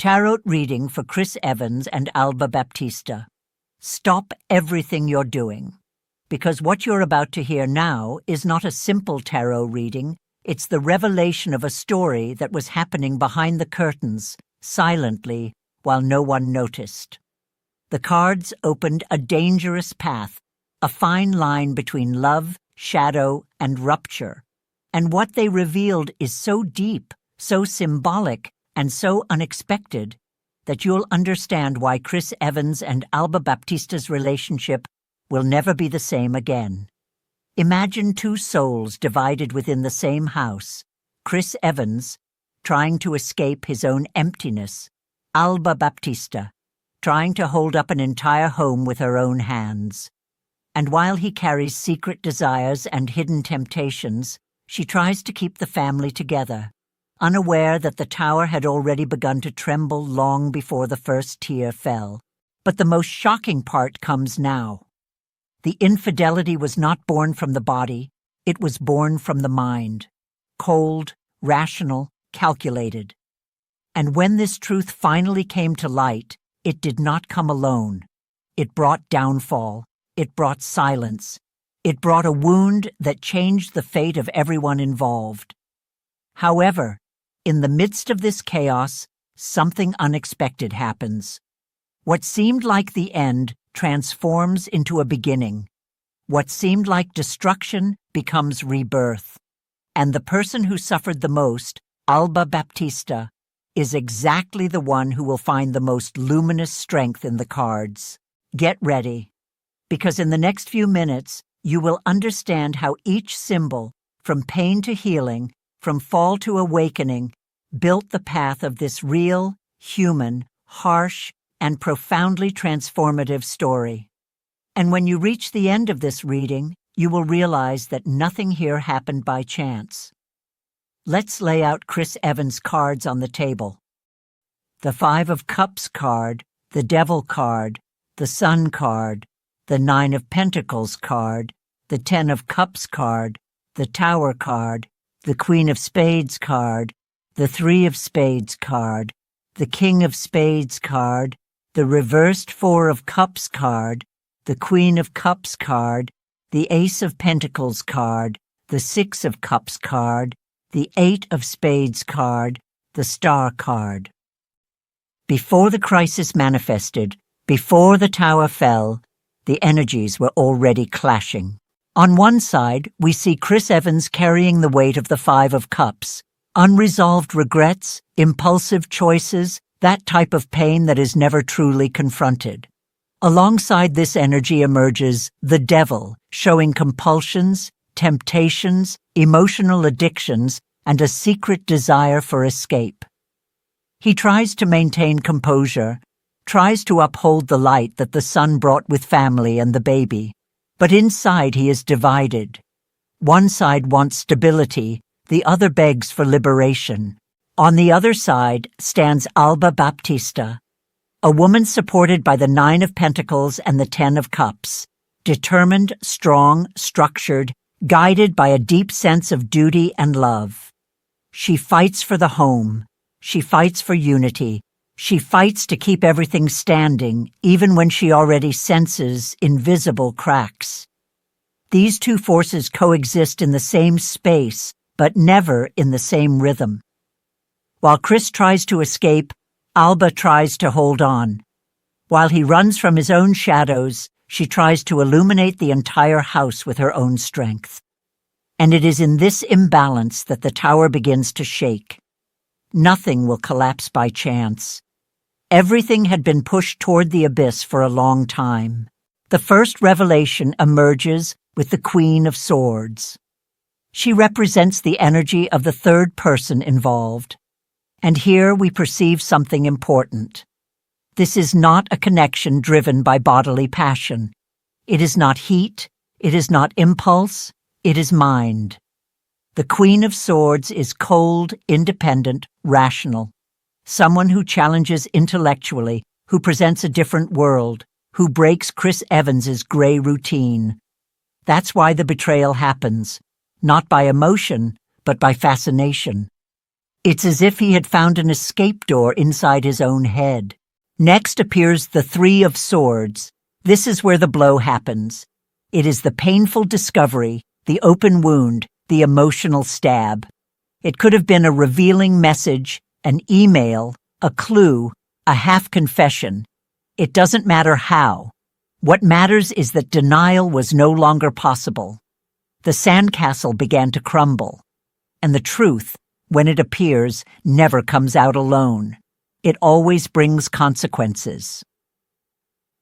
Tarot reading for Chris Evans and Alba Baptista. Stop everything you're doing. Because what you're about to hear now is not a simple tarot reading, it's the revelation of a story that was happening behind the curtains, silently, while no one noticed. The cards opened a dangerous path, a fine line between love, shadow, and rupture. And what they revealed is so deep, so symbolic, and so unexpected that you'll understand why Chris Evans and Alba Baptista's relationship will never be the same again. Imagine two souls divided within the same house. Chris Evans, trying to escape his own emptiness. Alba Baptista, trying to hold up an entire home with her own hands. And while he carries secret desires and hidden temptations, she tries to keep the family together, unaware that the tower had already begun to tremble long before the first tear fell. But the most shocking part comes now. The infidelity was not born from the body, it was born from the mind. Cold, rational, calculated. And when this truth finally came to light, it did not come alone. It brought downfall. It brought silence. It brought a wound that changed the fate of everyone involved. However, in the midst of this chaos, something unexpected happens. What seemed like the end transforms into a beginning. What seemed like destruction becomes rebirth. And the person who suffered the most, Alba Baptista, is exactly the one who will find the most luminous strength in the cards. Get ready, because in the next few minutes, you will understand how each symbol, from pain to healing, from fall to awakening, built the path of this real, human, harsh, and profoundly transformative story. And when you reach the end of this reading, you will realize that nothing here happened by chance. Let's lay out Chris Evans' cards on the table. The Five of Cups card, the Devil card, the Sun card, the Nine of Pentacles card, the Ten of Cups card, the Tower card, the Queen of Spades card, the Three of Spades card, the King of Spades card, the reversed Four of Cups card, the Queen of Cups card, the Ace of Pentacles card, the Six of Cups card, the Eight of Spades card, the Star card. Before the crisis manifested, before the tower fell, the energies were already clashing. On one side, we see Chris Evans carrying the weight of the Five of Cups, unresolved regrets, impulsive choices, that type of pain that is never truly confronted. Alongside this energy emerges the Devil, showing compulsions, temptations, emotional addictions, and a secret desire for escape. He tries to maintain composure, tries to uphold the light that the sun brought with family and the baby, but inside he is divided. One side wants stability, the other begs for liberation. On the other side stands Alba Baptista, a woman supported by the Nine of Pentacles and the Ten of Cups, determined, strong, structured, guided by a deep sense of duty and love. She fights for the home. She fights for unity. She fights to keep everything standing, even when she already senses invisible cracks. These two forces coexist in the same space, but never in the same rhythm. While Chris tries to escape, Alba tries to hold on. While he runs from his own shadows, she tries to illuminate the entire house with her own strength. And it is in this imbalance that the tower begins to shake. Nothing will collapse by chance. Everything had been pushed toward the abyss for a long time. The first revelation emerges with the Queen of Swords. She represents the energy of the third person involved. And here we perceive something important. This is not a connection driven by bodily passion. It is not heat. It is not impulse. It is mind. The Queen of Swords is cold, independent, rational. Someone who challenges intellectually, who presents a different world, who breaks Chris Evans's gray routine. That's why the betrayal happens, not by emotion, but by fascination. It's as if he had found an escape door inside his own head. Next appears the Three of Swords. This is where the blow happens. It is the painful discovery, the open wound, the emotional stab. It could have been a revealing message, an email, a clue, a half-confession. It doesn't matter how. What matters is that denial was no longer possible. The sandcastle began to crumble. And the truth, when it appears, never comes out alone. It always brings consequences.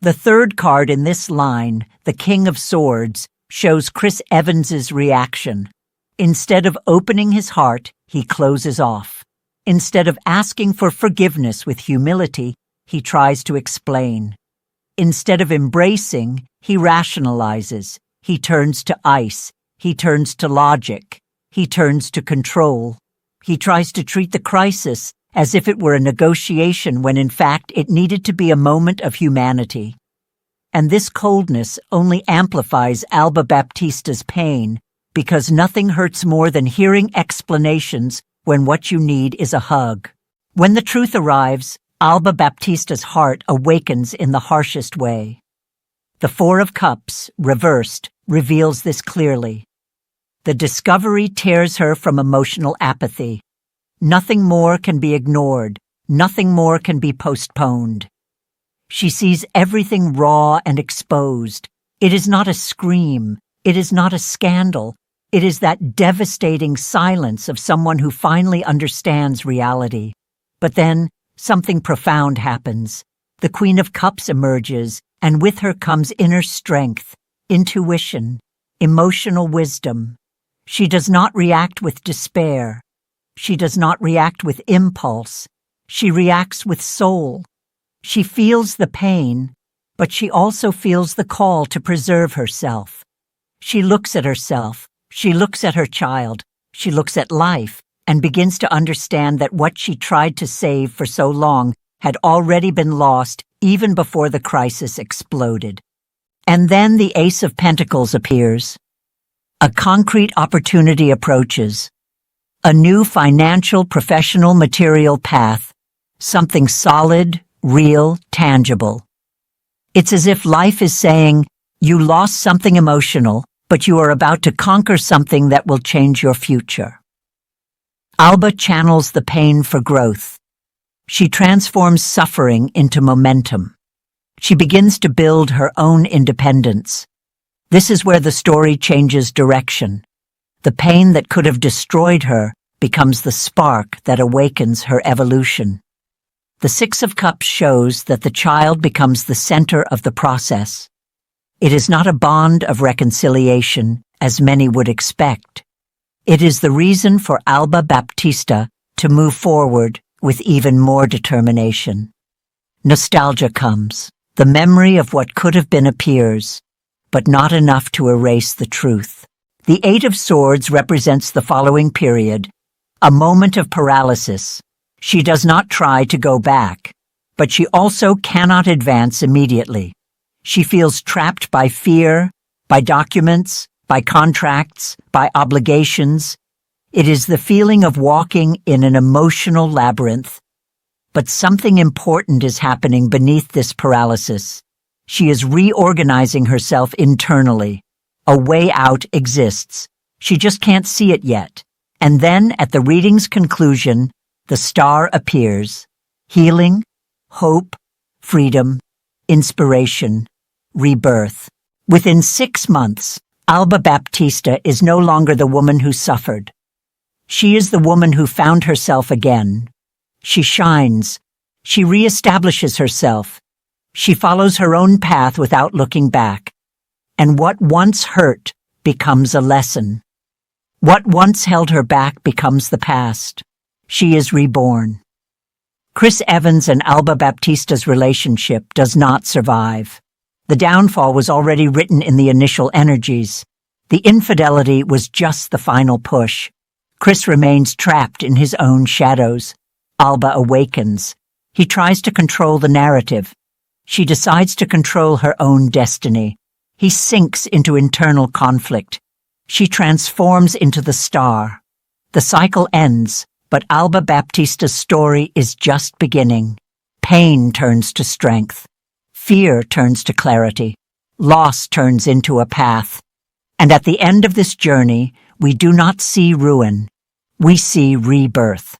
The third card in this line, the King of Swords, shows Chris Evans's reaction. Instead of opening his heart, he closes off. Instead of asking for forgiveness with humility, he tries to explain. Instead of embracing, he rationalizes. He turns to ice. He turns to logic. He turns to control. He tries to treat the crisis as if it were a negotiation when in fact it needed to be a moment of humanity. And this coldness only amplifies Alba Baptista's pain, because nothing hurts more than hearing explanations when what you need is a hug. When the truth arrives, Alba Baptista's heart awakens in the harshest way. The Four of Cups, reversed, reveals this clearly. The discovery tears her from emotional apathy. Nothing more can be ignored. Nothing more can be postponed. She sees everything raw and exposed. It is not a scream. It is not a scandal. It is that devastating silence of someone who finally understands reality. But then, something profound happens. The Queen of Cups emerges, and with her comes inner strength, intuition, emotional wisdom. She does not react with despair. She does not react with impulse. She reacts with soul. She feels the pain, but she also feels the call to preserve herself. She looks at herself. She looks at her child. She looks at life and begins to understand that what she tried to save for so long had already been lost even before the crisis exploded. And then the Ace of Pentacles appears. A concrete opportunity approaches. A new financial, professional, material path. Something solid, real, tangible. It's as if life is saying, you lost something emotional, but you are about to conquer something that will change your future. Alba channels the pain for growth. She transforms suffering into momentum. She begins to build her own independence. This is where the story changes direction. The pain that could have destroyed her becomes the spark that awakens her evolution. The Six of Cups shows that the child becomes the center of the process. It is not a bond of reconciliation, as many would expect. It is the reason for Alba Baptista to move forward with even more determination. Nostalgia comes. The memory of what could have been appears, but not enough to erase the truth. The Eight of Swords represents the following period, a moment of paralysis. She does not try to go back, but she also cannot advance immediately. She feels trapped by fear, by documents, by contracts, by obligations. It is the feeling of walking in an emotional labyrinth. But something important is happening beneath this paralysis. She is reorganizing herself internally. A way out exists. She just can't see it yet. And then, at the reading's conclusion, the star appears. Healing, hope, freedom, inspiration, rebirth. Within 6 months, Alba Baptista is no longer the woman who suffered. She is the woman who found herself again. She shines. She reestablishes herself. She follows her own path without looking back. And what once hurt becomes a lesson. What once held her back becomes the past. She is reborn. Chris Evans and Alba Baptista's relationship does not survive. The downfall was already written in the initial energies. The infidelity was just the final push. Chris remains trapped in his own shadows. Alba awakens. He tries to control the narrative. She decides to control her own destiny. He sinks into internal conflict. She transforms into the star. The cycle ends, But Alba Baptista's story is just beginning. Pain turns to strength. Fear turns to clarity. Loss turns into a path. And at the end of this journey, we do not see ruin. We see rebirth.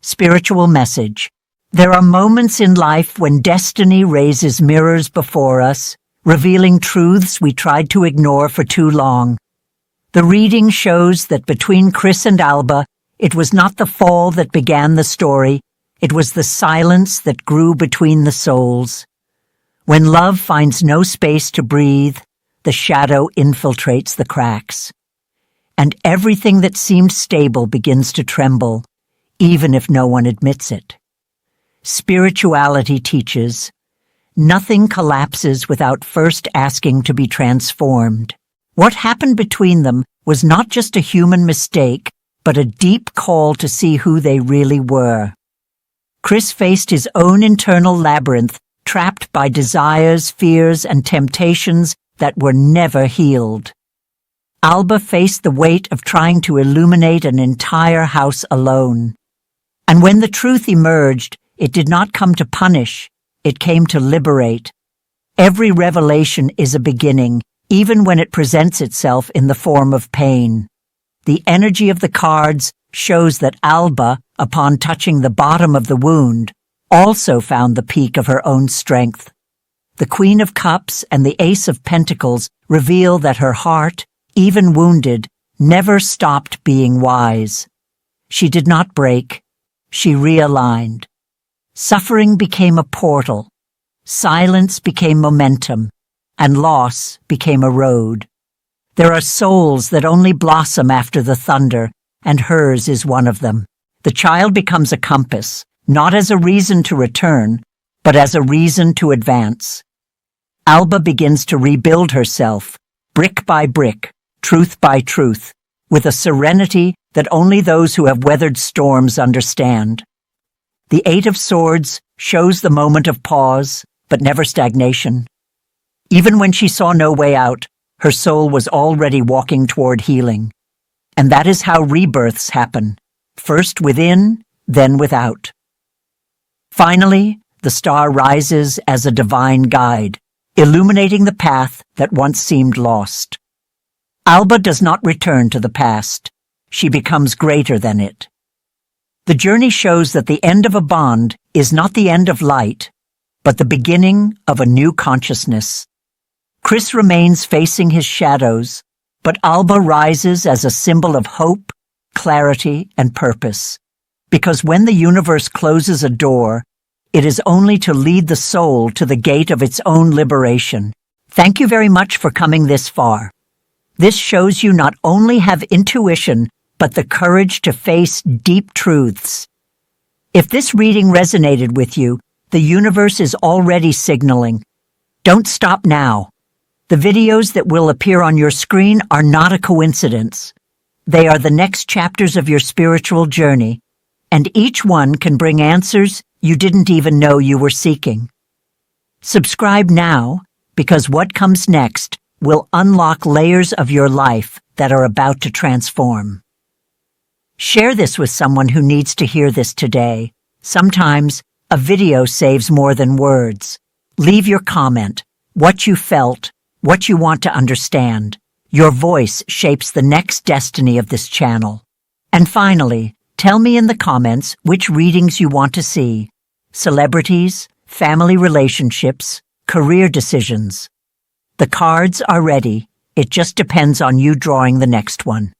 Spiritual message. There are moments in life when destiny raises mirrors before us, revealing truths we tried to ignore for too long. The reading shows that between Chris and Alba, it was not the fall that began the story, it was the silence that grew between the souls. When love finds no space to breathe, the shadow infiltrates the cracks. And everything that seemed stable begins to tremble, even if no one admits it. Spirituality teaches, nothing collapses without first asking to be transformed. What happened between them was not just a human mistake, but a deep call to see who they really were. Chris faced his own internal labyrinth, trapped by desires, fears, and temptations that were never healed. Alba faced the weight of trying to illuminate an entire house alone. And when the truth emerged, it did not come to punish, it came to liberate. Every revelation is a beginning, even when it presents itself in the form of pain. The energy of the cards shows that Alba, upon touching the bottom of the wound, also found the peak of her own strength. The Queen of Cups and the Ace of Pentacles reveal that her heart, even wounded, never stopped being wise. She did not break. She realigned. Suffering became a portal. Silence became momentum. And loss became a road. There are souls that only blossom after the thunder, and hers is one of them. The child becomes a compass, not as a reason to return, but as a reason to advance. Alba begins to rebuild herself, brick by brick, truth by truth, with a serenity that only those who have weathered storms understand. The Eight of Swords shows the moment of pause, but never stagnation. Even when she saw no way out, her soul was already walking toward healing. And that is how rebirths happen, first within, then without. Finally, the star rises as a divine guide, illuminating the path that once seemed lost. Alba does not return to the past. She becomes greater than it. The journey shows that the end of a bond is not the end of light, but the beginning of a new consciousness. Chris remains facing his shadows, but Alba rises as a symbol of hope, clarity, and purpose. Because when the universe closes a door, it is only to lead the soul to the gate of its own liberation. Thank you very much for coming this far. This shows you not only have intuition, but the courage to face deep truths. If this reading resonated with you, the universe is already signaling. Don't stop now. The videos that will appear on your screen are not a coincidence. They are the next chapters of your spiritual journey, and each one can bring answers you didn't even know you were seeking. Subscribe now, because what comes next will unlock layers of your life that are about to transform. Share this with someone who needs to hear this today. Sometimes a video saves more than words. Leave your comment, what you felt, what you want to understand. Your voice shapes the next destiny of this channel. And finally, tell me in the comments which readings you want to see. Celebrities, family relationships, career decisions. The cards are ready. It just depends on you drawing the next one.